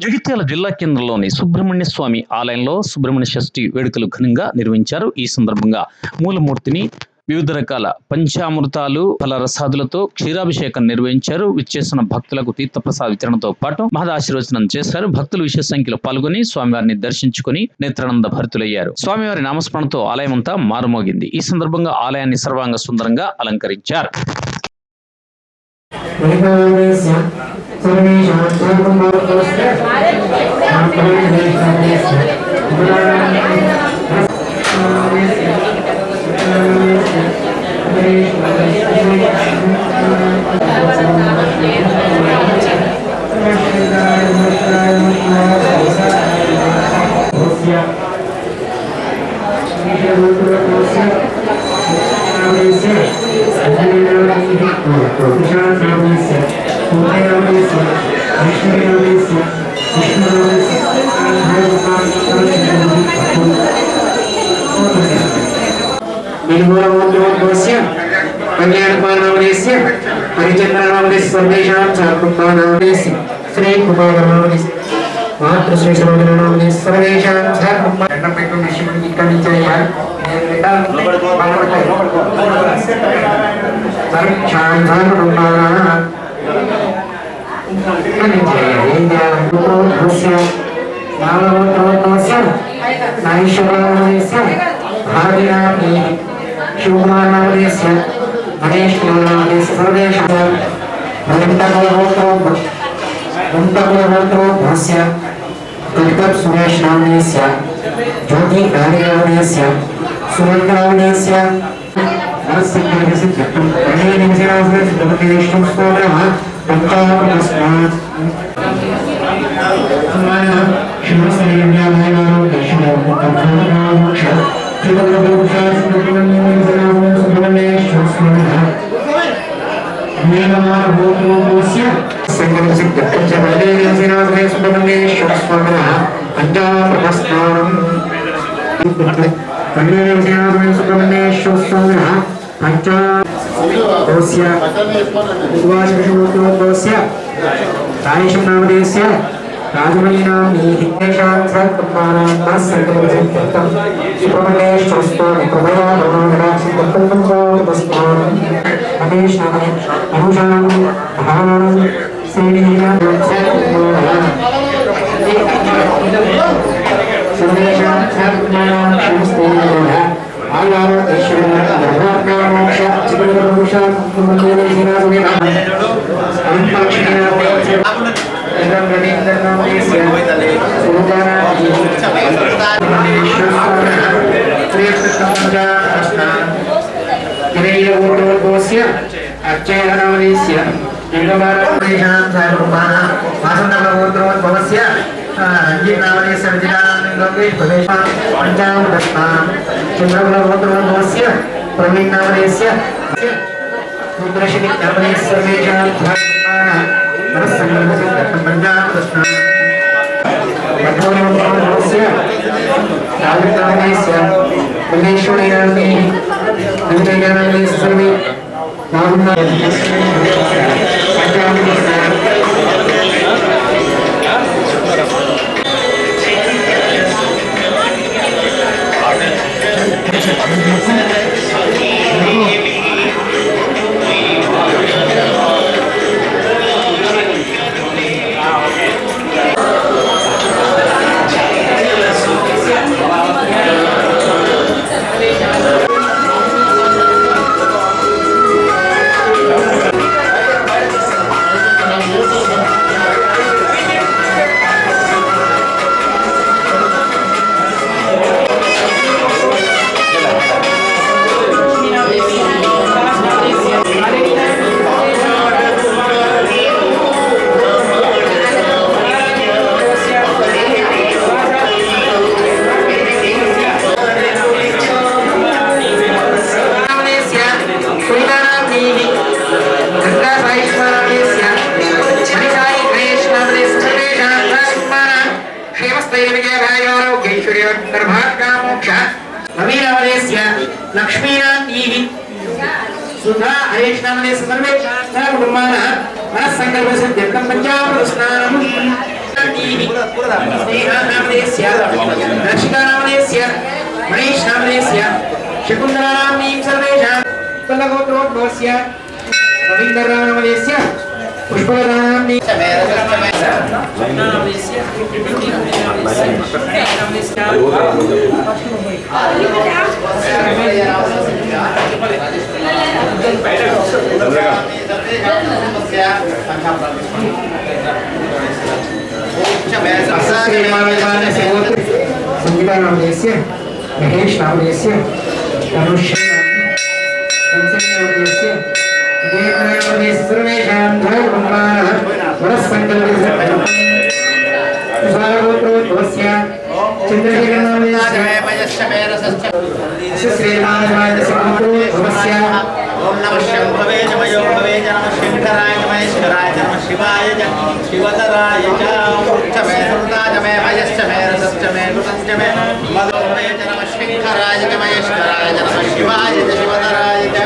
జగిత్యాల జిల్లా కేంద్రంలోని సుబ్రహ్మణ్య స్వామి ఆలయంలో సుబ్రహ్మణ్య షష్ఠి వేడుకలు ఘనంగా నిర్వహించారు. ఈ సందర్భంగా మూలమూర్తిని వివిధ రకాల పంచామృతాలు ఫలరసాదులతో క్షీరాభిషేకం నిర్వహించారు. విచ్చేసిన భక్తులకు తీర్థప్రసాద వితరణతో పాటు మహదాశీర్వచనం చేశారు. భక్తులు విశేష సంఖ్యలో పాల్గొని స్వామివారిని దర్శించుకుని నేత్రానంద భరితులయ్యారు. స్వామివారి నామస్మరణతో ఆలయం అంతా మారుమోగింది. ఈ సందర్భంగా ఆలయాన్ని సర్వాంగ సుందరంగా అలంకరించారు. सुरेश नामनेस्य ज्योति नारायणस्य सुमंत्रावनेस्य नरसिंहस्य जपं प्रणेयनिमिषरास्य सिद्धपतिष्ठं स्तोत्रः पंचामृतस्नात् समाया शिवसैन्यालयारो दर्शनामोक्ष शिवप्रभुशास्त्रप्रभुनिमिषरास्य सुब्रह्मण्येश्वर स्वामिनः नीलमार्गोत्रोस्य संगमस्य पंचवल्लेयनिमिषरास्य सुब्रह्मण्येश्वर स्वामिनः पंचामृतस्नानं सुब्रह्मण्येश्वर स्वामिनः पंचामृतस्य उद्वासविष्णुमूर्तोस्य रायेशं नामदेस्य राजमयीनां हितेशां सर्वपानां तस्संकल्पसिद्धं सुब्रह्मण्येश्वर स्वामी प्रभयामोहराक्षितपल्लवस्नानं अनेशानि अनुषां भावानं श्रीनीलां सर्वेषां सर्वपानां शिवस्तोत्रः आयारो ईश्वरः धर्मात्मामोक्ष चित्रपुरुषां सुब्रह्मण्येश्वराय लक्ष्मीनाथी सुधा हरेश नामने सर्वे कुटुंबानां मनस्संकल्पसिद्ध्यर्थं पंचामृतस्नानं स्नेहानामनेस्य दर्शिकानामनेस्य महेशनामनेस्य शकुन्तलानाम्नीं सर्वेषां पल्लगोत्रोद्भवस्य रवीन्द्रनामनेस्य पुष्पलतानाम्नीं संगीतानामनेस्य महेशनामनेस्य धनुष्यनामनेस्य देवनामनेस्य सर्वेषां धर्ममानः वरस्पन्दलस्य चन्द्रशेखरनामनेस्य श्रीरामनामनेस्य ओम नमः शंभवे जमयो भवे नमः शंकराय महेश्वराय नमः शिवाय शिवतराय च चमे सुताय मे मयश्च मे रसश्च मे गुणश्च मे मधुभवे नमः शंकराय महेश्वराय नमः शिवाय शिवतराय च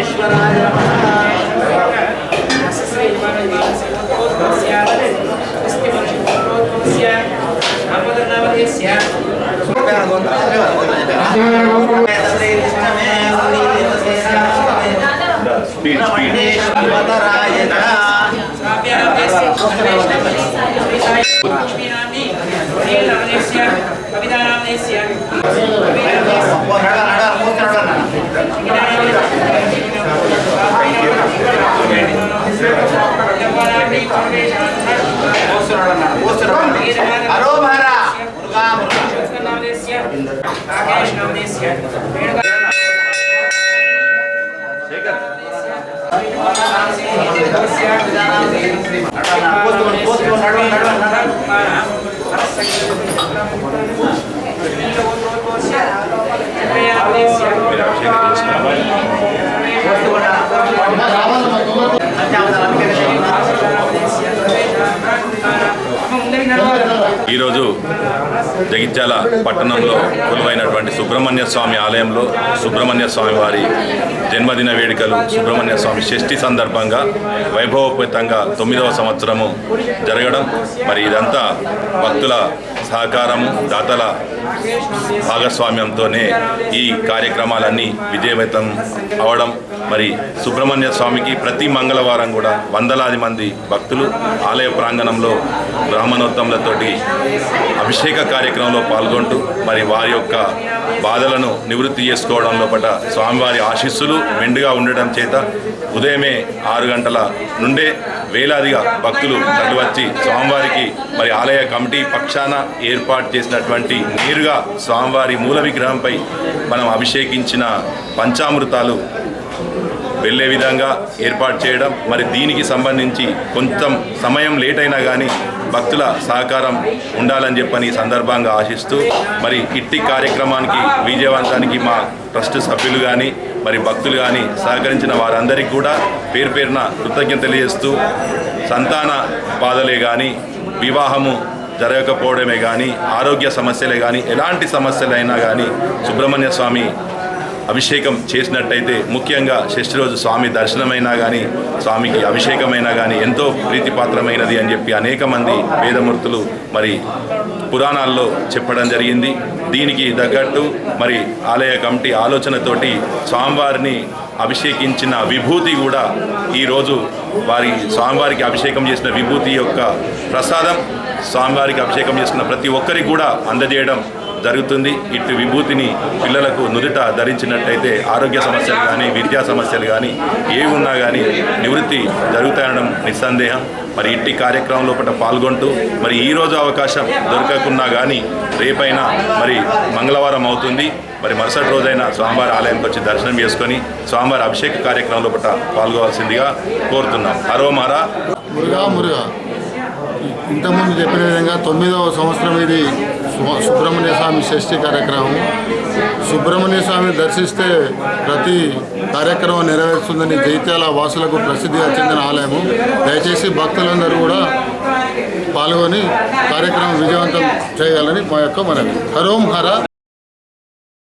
श्रीरामेश्वराय ఈరోజు జగిత్యాల పట్టణంలో కొలువైనటువంటి సుబ్రహ్మణ్య స్వామి ఆలయంలో సుబ్రహ్మణ్య స్వామి వారి జన్మదిన వేడుకలు సుబ్రహ్మణ్య స్వామి షష్ఠి సందర్భంగా వైభవోపేతంగా 9వ సంవత్సరము జరగడం, మరి ఇదంతా భక్తుల సహకారము, దాతల భాగస్వామ్యంతోనే ఈ కార్యక్రమాలన్నీ విజయవంతం అవడం. మరి సుబ్రహ్మణ్య స్వామికి ప్రతి మంగళవారం కూడా వందలాది మంది భక్తులు ఆలయ ప్రాంగణంలో బ్రాహ్మణోత్తములతోటి అభిషేక కార్యక్రమంలో పాల్గొంటూ మరి వారి యొక్క బాధలను నివృత్తి చేసుకోవడం లోపల స్వామివారి ఆశీస్సులు మెండుగా ఉండడం చేత ఉదయమే 6 గంటల నుండే వేలాదిగా భక్తులు తరలివచ్చి స్వామివారికి మరి ఆలయ కమిటీ పక్షాన ఏర్పాటు చేసినటువంటి నేరుగా స్వామివారి మూల విగ్రహంపై మనం అభిషేకించిన పంచామృతాలు వెళ్ళే విధంగా ఏర్పాటు చేయడం, మరి దీనికి సంబంధించి కొంచెం సమయం లేట్ అయినా కానీ భక్తుల సహకారం ఉండాలని చెప్పని ఈ సందర్భంగా ఆశిస్తూ మరి ఇట్టి కార్యక్రమానికి విజయవంతానికి మా ట్రస్ట్ సభ్యులు కానీ మరి భక్తులు కానీ సహకరించిన వారందరికీ కూడా పేరు పేరున కృతజ్ఞత తెలియజేస్తూ సంతాన బాధలే కానీ వివాహము జరగకపోవడమే కానీ ఆరోగ్య సమస్యలే కానీ ఎలాంటి సమస్యలైనా కానీ సుబ్రహ్మణ్య స్వామి అభిషేకం చేసినట్టయితే ముఖ్యంగా షష్ఠి రోజు స్వామి దర్శనమైనా కానీ స్వామికి అభిషేకమైనా కానీ ఎంతో ప్రీతిపాత్రమైనది అని చెప్పి అనేక మంది వేదమూర్తులు మరి పురాణాల్లో చెప్పడం జరిగింది. దీనికి తగ్గట్టు మరి ఆలయ కమిటీ ఆలోచనతోటి స్వామివారిని అభిషేకించిన విభూతి కూడా ఈరోజు స్వామివారికి అభిషేకం చేసిన విభూతి యొక్క ప్రసాదం స్వామివారికి అభిషేకం చేసుకున్న ప్రతి ఒక్కరికి కూడా అందజేయడం జరుగుతుంది. ఇటు విభూతిని పిల్లలకు నుదుట ధరించినట్టయితే ఆరోగ్య సమస్యలు కానీ విద్యా సమస్యలు కానీ ఏవి ఉన్నా కానీ నివృత్తి జరుగుతాయనడం నిస్సందేహం. మరి ఇట్టి కార్యక్రమం లోపల పాల్గొంటూ మరి ఈరోజు అవకాశం దొరకకున్నా కానీ రేపైనా మరి మంగళవారం అవుతుంది, మరి మరుసటి రోజైన స్వామివారి ఆలయంకి వచ్చి దర్శనం చేసుకొని స్వామివారి అభిషేక కార్యక్రమం లోపల పాల్గొవాల్సిందిగా కోరుతున్నాం. హరోమారా మురుగా ఇంతకుముందు చెప్పిన విధంగా 9వ సంవత్సరం ఇది సుబ్రహ్మణ్య స్వామి షష్ఠి కార్యక్రమం. సుబ్రహ్మణ్య స్వామిని దర్శిస్తే ప్రతి కార్యక్రమం నెరవేరుతుందని జైత్యాల వాసులకు ప్రసిద్ధిగా చెందిన ఆలయము. దయచేసి భక్తులందరూ కూడా పాల్గొని కార్యక్రమం విజయవంతం చేయాలని మా యొక్క మనవి. హరోం హర.